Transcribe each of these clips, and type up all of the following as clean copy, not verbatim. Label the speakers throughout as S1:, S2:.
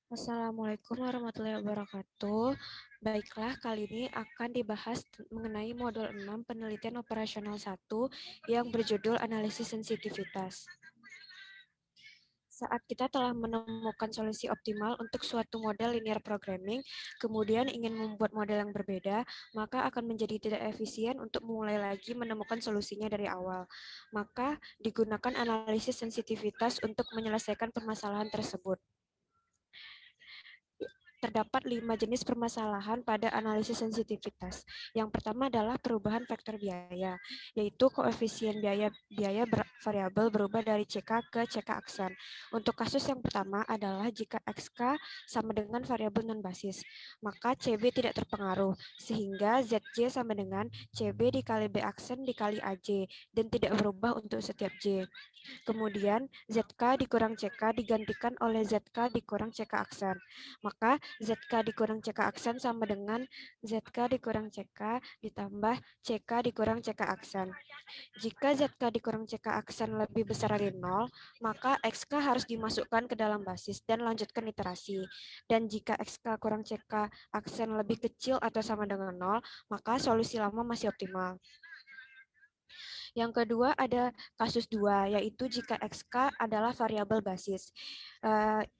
S1: Assalamualaikum warahmatullahi wabarakatuh. Baiklah, kali ini akan dibahas mengenai modul 6 penelitian operasional 1 yang berjudul analisis sensitivitas. Saat kita telah menemukan solusi optimal untuk suatu model linear programming, kemudian ingin membuat model yang berbeda, maka akan menjadi tidak efisien untuk memulai lagi menemukan solusinya dari awal. Maka digunakan analisis sensitivitas untuk menyelesaikan permasalahan tersebut. Terdapat 5 jenis permasalahan pada analisis sensitivitas. Yang pertama adalah perubahan vektor biaya, yaitu koefisien biaya variabel berubah dari CK ke CK aksen. Untuk kasus yang pertama adalah jika XK sama dengan variabel non-basis, maka CB tidak terpengaruh, sehingga ZJ sama dengan CB dikali B aksen dikali AJ, dan tidak berubah untuk setiap J. Kemudian ZK dikurang CK digantikan oleh ZK dikurang CK aksen. Maka ZK dikurang CK aksen sama dengan ZK dikurang CK ditambah CK dikurang CK aksen. Jika ZK dikurang CK aksen lebih besar dari 0, maka XK harus dimasukkan ke dalam basis dan lanjutkan iterasi. Dan jika XK kurang CK aksen lebih kecil atau sama dengan 0, maka solusi lama masih optimal. Yang kedua ada kasus 2, yaitu jika XK adalah variabel basis.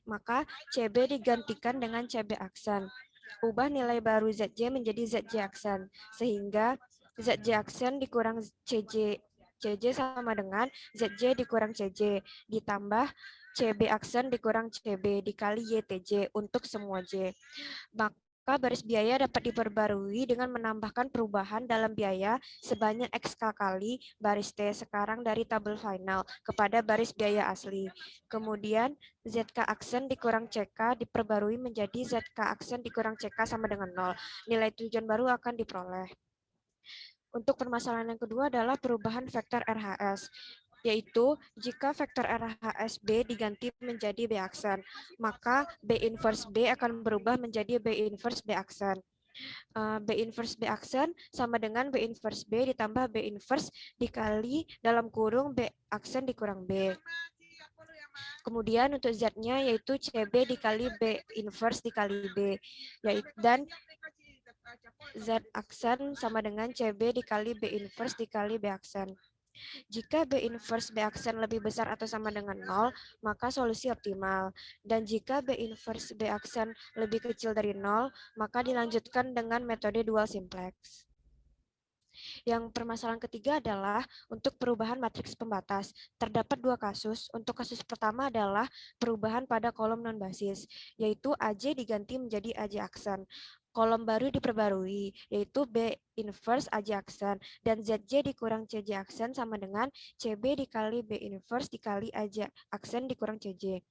S1: Maka CB digantikan dengan CB aksen. Ubah nilai baru ZJ menjadi ZJ aksen, sehingga ZJ aksen dikurang CJ sama dengan ZJ dikurang CJ, ditambah CB aksen dikurang CB dikali YTJ untuk semua J. Maka baris biaya dapat diperbarui dengan menambahkan perubahan dalam biaya sebanyak XK kali baris T sekarang dari tabel final kepada baris biaya asli. Kemudian ZK aksen dikurang CK diperbarui menjadi ZK aksen dikurang CK sama dengan 0. Nilai tujuan baru akan diperoleh. Untuk permasalahan yang kedua adalah perubahan vektor RHS, yaitu jika vektor RHS B diganti menjadi B aksen, maka B inverse B akan berubah menjadi B inverse B aksen. B inverse B aksen sama dengan B inverse B ditambah B inverse dikali dalam kurung B aksen dikurang B. Kemudian untuk Z-nya yaitu CB dikali B inverse dikali B. Dan Z aksen sama dengan CB dikali B inverse dikali B aksen. Jika B inverse B aksen lebih besar atau sama dengan 0, maka solusi optimal. Dan jika B inverse B aksen lebih kecil dari 0, maka dilanjutkan dengan metode dual simplex. Yang permasalahan ketiga adalah untuk perubahan matriks pembatas. Terdapat dua kasus. Untuk kasus pertama adalah perubahan pada kolom non-basis, yaitu AJ diganti menjadi AJ aksen. Kolom baru diperbarui, yaitu B inverse AJ aksen, dan ZJ dikurang CJ aksen sama dengan CB dikali B inverse dikali AJ aksen dikurang CJ.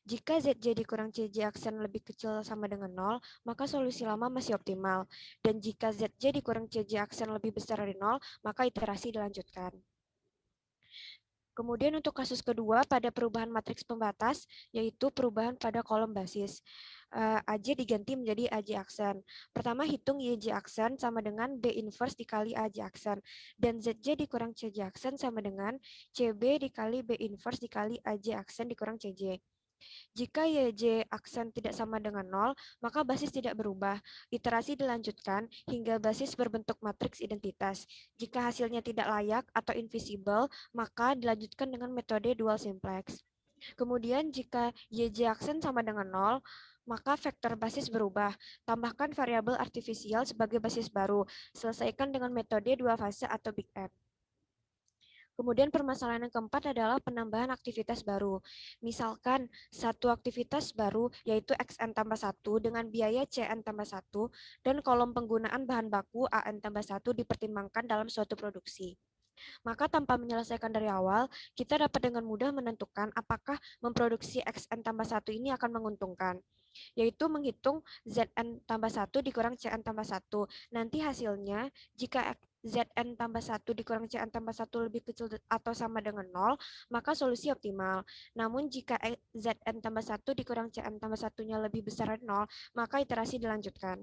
S1: Jika ZJ dikurang CJ aksen lebih kecil sama dengan 0, maka solusi lama masih optimal. Dan jika ZJ dikurang CJ aksen lebih besar dari 0, maka iterasi dilanjutkan. Kemudian untuk kasus kedua pada perubahan matriks pembatas, yaitu perubahan pada kolom basis. AJ diganti menjadi AJ aksen. Pertama hitung YJ aksen sama dengan B inverse dikali AJ aksen. Dan ZJ dikurang CJ aksen sama dengan CB dikali B inverse dikali AJ aksen dikurang CJ. Jika YJ aksen tidak sama dengan 0, maka basis tidak berubah. Iterasi dilanjutkan hingga basis berbentuk matriks identitas. Jika hasilnya tidak layak atau invisible, maka dilanjutkan dengan metode dual simplex. Kemudian jika YJ aksen sama dengan 0, maka vektor basis berubah. Tambahkan variabel artifisial sebagai basis baru. Selesaikan dengan metode dua fase atau Big M. Kemudian permasalahan yang keempat adalah penambahan aktivitas baru. Misalkan satu aktivitas baru yaitu XN tambah 1 dengan biaya CN tambah 1 dan kolom penggunaan bahan baku AN tambah 1 dipertimbangkan dalam suatu produksi. Maka tanpa menyelesaikan dari awal, kita dapat dengan mudah menentukan apakah memproduksi XN tambah 1 ini akan menguntungkan, yaitu menghitung ZN tambah 1 dikurang CN tambah 1. Nanti hasilnya, jika ZN tambah 1 dikurang CN tambah 1 lebih kecil atau sama dengan 0, maka solusi optimal. Namun jika ZN tambah 1 dikurang CN tambah 1-nya lebih besar dari 0, maka iterasi dilanjutkan.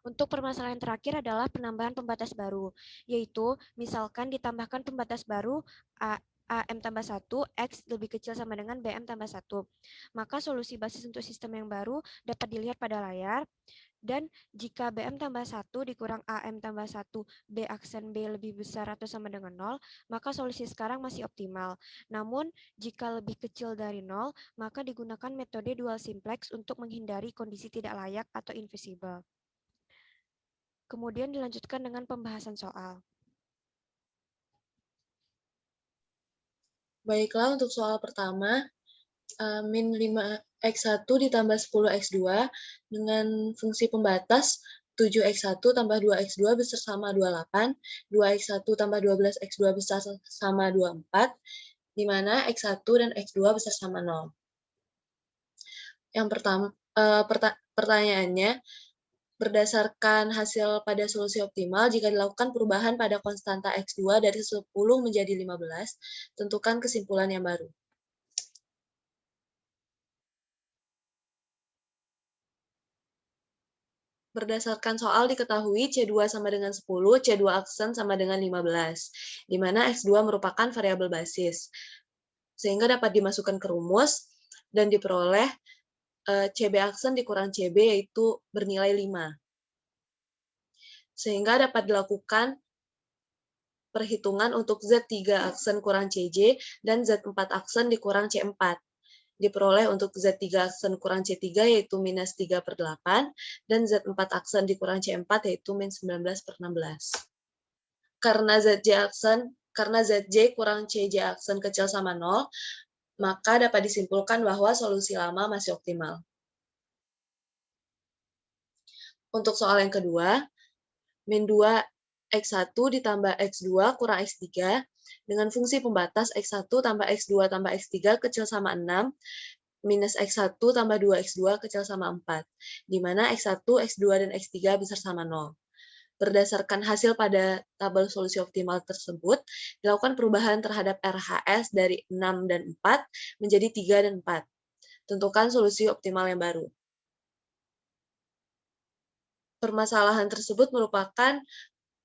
S1: Untuk permasalahan terakhir adalah penambahan pembatas baru, yaitu misalkan ditambahkan pembatas baru AM tambah 1, X lebih kecil sama dengan BM tambah 1. Maka solusi basis untuk sistem yang baru dapat dilihat pada layar. Dan jika BM tambah 1 dikurang AM tambah 1, B aksen B lebih besar atau sama dengan 0, maka solusi sekarang masih optimal. Namun, jika lebih kecil dari 0, maka digunakan metode dual simplex untuk menghindari kondisi tidak layak atau invisible. Kemudian dilanjutkan dengan pembahasan soal.
S2: Baiklah, untuk soal pertama, min 5x1 ditambah 10x2 dengan fungsi pembatas 7x1 tambah 2x2 besar sama 28, 2x1 tambah 12x2 besar sama 24, di mana x1 dan x2 besar sama 0. Yang pertama, pertanyaannya, berdasarkan hasil pada solusi optimal, jika dilakukan perubahan pada konstanta X2 dari 10 menjadi 15, tentukan kesimpulan yang baru. Berdasarkan soal diketahui C2 sama dengan 10, C2 aksen sama dengan 15, di mana X2 merupakan variabel basis. Sehingga dapat dimasukkan ke rumus dan diperoleh CB aksen dikurang CB yaitu bernilai 5. Sehingga dapat dilakukan perhitungan untuk Z3 aksen kurang CJ dan Z4 aksen dikurang C4. Diperoleh untuk Z3 aksen kurang C3 yaitu minus 3/8, dan Z4 aksen dikurang C4 yaitu min 19/16. Karena ZJ kurang CJ aksen kecil sama 0, maka dapat disimpulkan bahwa solusi lama masih optimal. Untuk soal yang kedua, min 2x1 ditambah x2 kurang x3 dengan fungsi pembatas x1 tambah x2 tambah x3 kecil sama 6, minus x1 tambah 2x2 kecil sama 4, di mana x1, x2, dan x3 besar sama 0. Berdasarkan hasil pada tabel solusi optimal tersebut, dilakukan perubahan terhadap RHS dari 6 dan 4 menjadi 3 dan 4. Tentukan solusi optimal yang baru. Permasalahan tersebut merupakan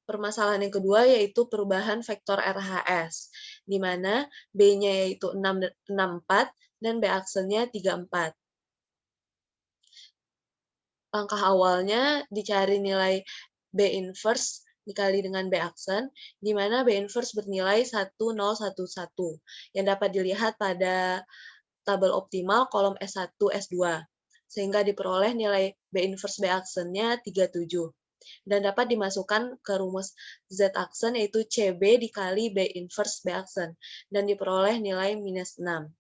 S2: permasalahan yang kedua, yaitu perubahan vektor RHS, di mana B-nya yaitu 64 dan B aksennya 34. Langkah awalnya dicari nilai B inverse dikali dengan B aksen, di mana B inverse bernilai 1011, yang dapat dilihat pada tabel optimal kolom S1, S2, sehingga diperoleh nilai B inverse B aksennya 37, dan dapat dimasukkan ke rumus Z aksen yaitu CB dikali B inverse B aksen, dan diperoleh nilai minus 6.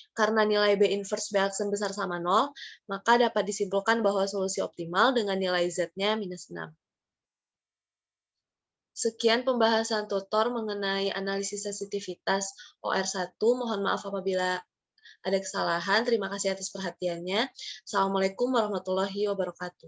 S2: Karena nilai B inverse B aksen besar sama 0, maka dapat disimpulkan bahwa solusi optimal dengan nilai Z-nya minus 6. Sekian pembahasan tutor mengenai analisis sensitivitas OR1. Mohon maaf apabila ada kesalahan. Terima kasih atas perhatiannya. Assalamualaikum warahmatullahi wabarakatuh.